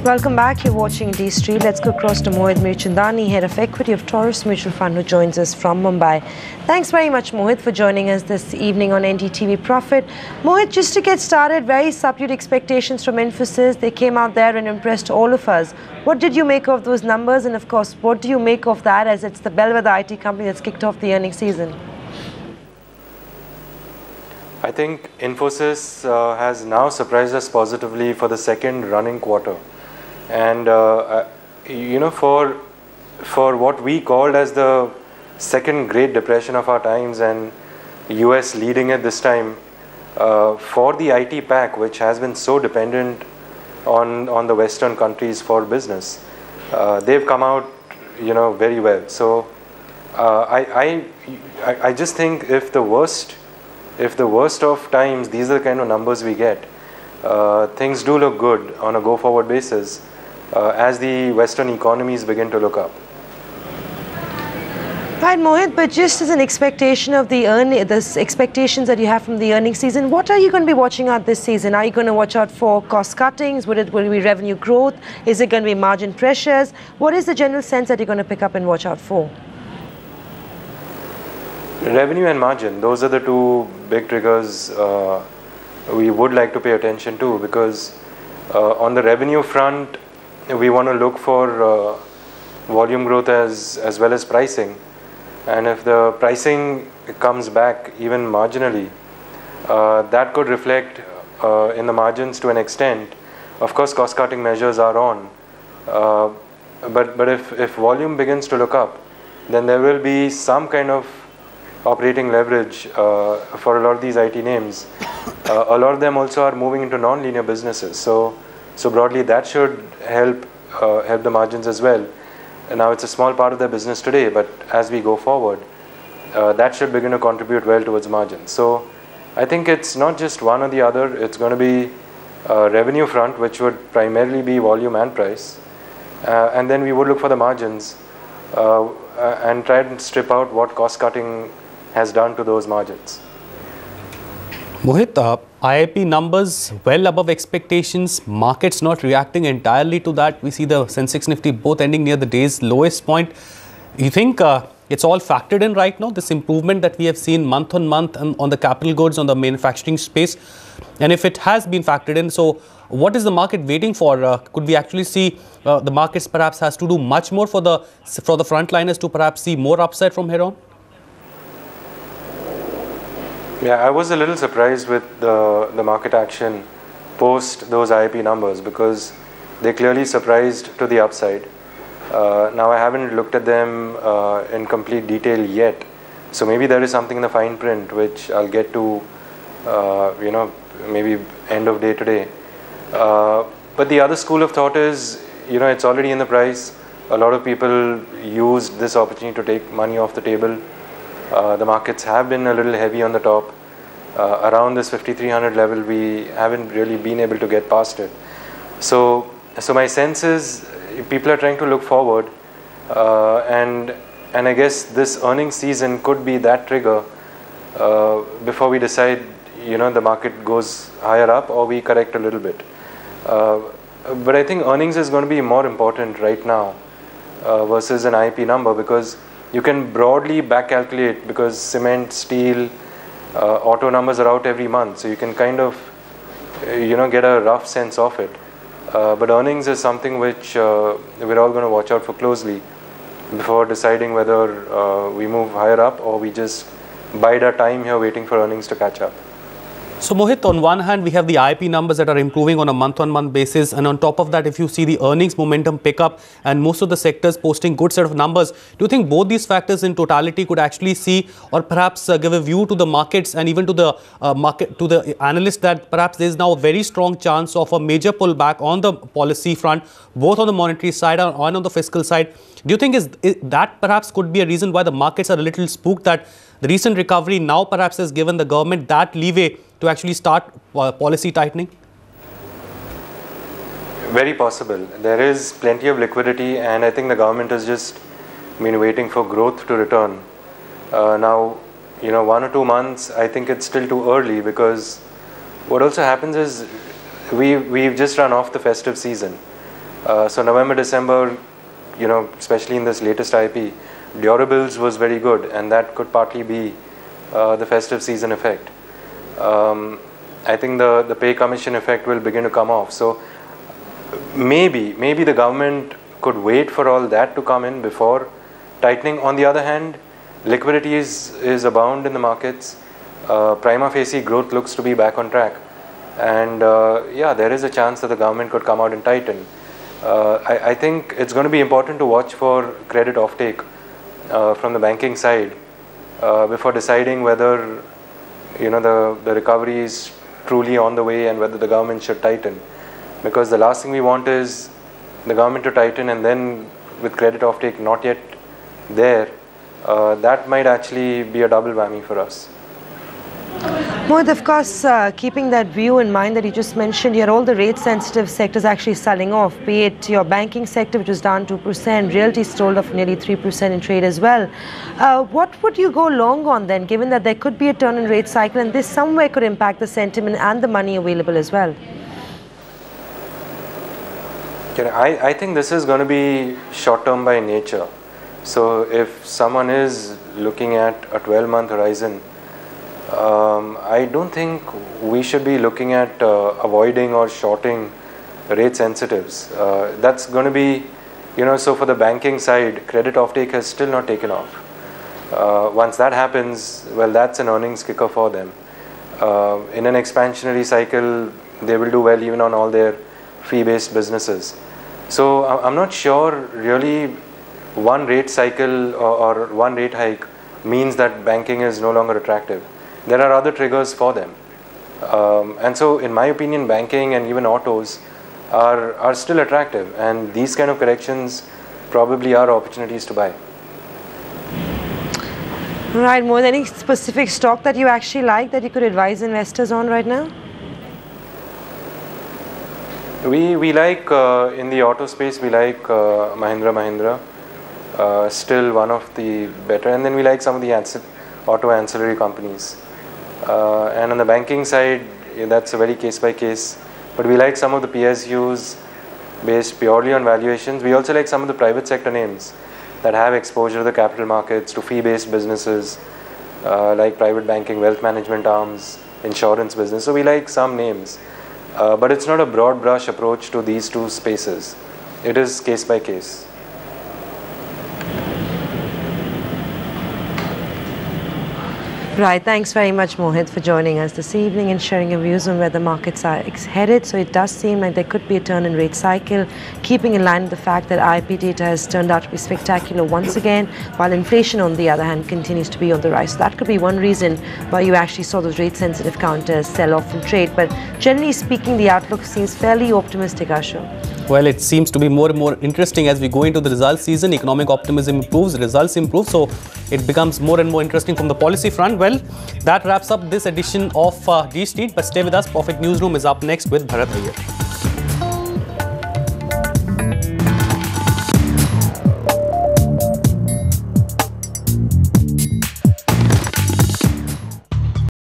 Welcome back. You're watching D Street. Let's go across to Mohit Mirchandani, Head of Equity of Taurus Mutual Fund, who joins us from Mumbai. Thanks very much, Mohit, for joining us this evening on NDTV Profit. Mohit, just to get started, very subdued expectations from Infosys. They came out there and impressed all of us. What did you make of those numbers? And of course, what do you make of that as it's the bellwether IT company that's kicked off the earnings season? I think Infosys has now surprised us positively for the second running quarter. And for what we called as the second Great Depression of our times, and US leading it this time, for the IT pack, which has been so dependent on the Western countries for business, they've come out very well. So I just think if the worst of times, these are the kind of numbers we get. Things do look good on a go-forward basis as the Western economies begin to look up. Right, Mohit, but just as an expectation of the expectations that you have from the earnings season, what are you going to be watching out this season? Are you going to watch out for cost cuttings? Will it be revenue growth? Is it going to be margin pressures? What is the general sense that you're going to pick up and watch out for? Revenue and margin, those are the two big triggers we would like to pay attention to, because on the revenue front, we want to look for volume growth as well as pricing. And if the pricing comes back even marginally, that could reflect in the margins to an extent. Of course, cost-cutting measures are on. But if volume begins to look up, then there will be some kind of operating leverage for a lot of these IT names. A lot of them also are moving into non-linear businesses. So broadly, that should help the margins as well. And now it's a small part of their business today, but as we go forward, that should begin to contribute well towards margins. So I think it's not just one or the other. It's going to be revenue front, which would primarily be volume and price. And then we would look for the margins and try and strip out what cost cutting has done to those margins. Mohit, IIP numbers well above expectations, markets not reacting entirely to that. We see the Sensex Nifty both ending near the day's lowest point. You think it's all factored in right now, this improvement that we have seen month on month on the capital goods, on the manufacturing space? And if it has been factored in, so what is the market waiting for? Could we actually see the markets perhaps has to do much more for the frontliners to perhaps see more upside from here on? Yeah, I was a little surprised with the market action post those IIP numbers, because they clearly surprised to the upside. Now I haven't looked at them in complete detail yet, so maybe there is something in the fine print which I'll get to, maybe end of day today. But the other school of thought is, it's already in the price. A lot of people used this opportunity to take money off the table. The markets have been a little heavy on the top. Around this 5,300 level, we haven't really been able to get past it. So my sense is people are trying to look forward, and I guess this earnings season could be that trigger before we decide, the market goes higher up or we correct a little bit. But I think earnings is going to be more important right now versus an IP number, because you can broadly back calculate, because cement, steel, auto numbers are out every month, so you can kind of get a rough sense of it. But earnings is something which we're all going to watch out for closely before deciding whether we move higher up or we just bide our time here waiting for earnings to catch up. So Mohit, on one hand, we have the IP numbers that are improving on a month-on-month basis, and on top of that, if you see the earnings momentum pick up and most of the sectors posting good set of numbers, do you think both these factors in totality could actually see, or perhaps give a view to the markets and even to the analysts, that perhaps there is now a very strong chance of a major pullback on the policy front, both on the monetary side and on the fiscal side? Do you think that perhaps could be a reason why the markets are a little spooked, that the recent recovery now perhaps has given the government that leeway to actually start policy tightening? Very possible. There is plenty of liquidity, and I think the government has just been waiting for growth to return. Now, 1 or 2 months, I think it's still too early, because what also happens is we've just run off the festive season. So November, December, especially in this latest IP, durables was very good, and that could partly be the festive season effect. I think the pay commission effect will begin to come off. So maybe the government could wait for all that to come in before tightening. On the other hand, liquidity is abound in the markets. Prima facie growth looks to be back on track, and yeah, there is a chance that the government could come out and tighten. I think it's going to be important to watch for credit offtake from the banking side before deciding whether the recovery is truly on the way and whether the government should tighten. Because the last thing we want is the government to tighten and then with credit offtake not yet there, that might actually be a double whammy for us. Mohit, of course, keeping that view in mind that you just mentioned, here all the rate-sensitive sectors actually selling off, be it your banking sector, which is down 2%, realty sold off nearly 3% in trade as well. What would you go long on then, given that there could be a turn in rate cycle and this somewhere could impact the sentiment and the money available as well? I think this is going to be short-term by nature. So if someone is looking at a 12-month horizon, I don't think we should be looking at avoiding or shorting rate sensitives. That's going to be, so for the banking side, credit offtake has still not taken off. Once that happens, well, that's an earnings kicker for them. In an expansionary cycle, they will do well even on all their fee-based businesses. So I'm not sure really one rate cycle or one rate hike means that banking is no longer attractive. There are other triggers for them. And so in my opinion, banking and even autos are still attractive, and these kind of corrections probably are opportunities to buy. Right, more than any specific stock that you actually like that you could advise investors on right now? We like, in the auto space, we like Mahindra, still one of the better, and then we like some of the auto ancillary companies. And on the banking side, that's a very case by case, but we like some of the PSUs based purely on valuations. We also like some of the private sector names that have exposure to the capital markets, to fee-based businesses like private banking, wealth management arms, insurance business. So we like some names. But it's not a broad brush approach to these two spaces. It is case by case. Right, thanks very much, Mohit, for joining us this evening and sharing your views on where the markets are headed. So it does seem like there could be a turn in rate cycle, keeping in line with the fact that IP data has turned out to be spectacular once again, while inflation, on the other hand, continues to be on the rise. So that could be one reason why you actually saw those rate-sensitive counters sell off in trade. But generally speaking, the outlook seems fairly optimistic, Ashok. Well, it seems to be more and more interesting as we go into the results season. Economic optimism improves, results improve, so it becomes more and more interesting from the policy front. Well, that wraps up this edition of D Street, but stay with us. Profit Newsroom is up next with Bharat Iyer.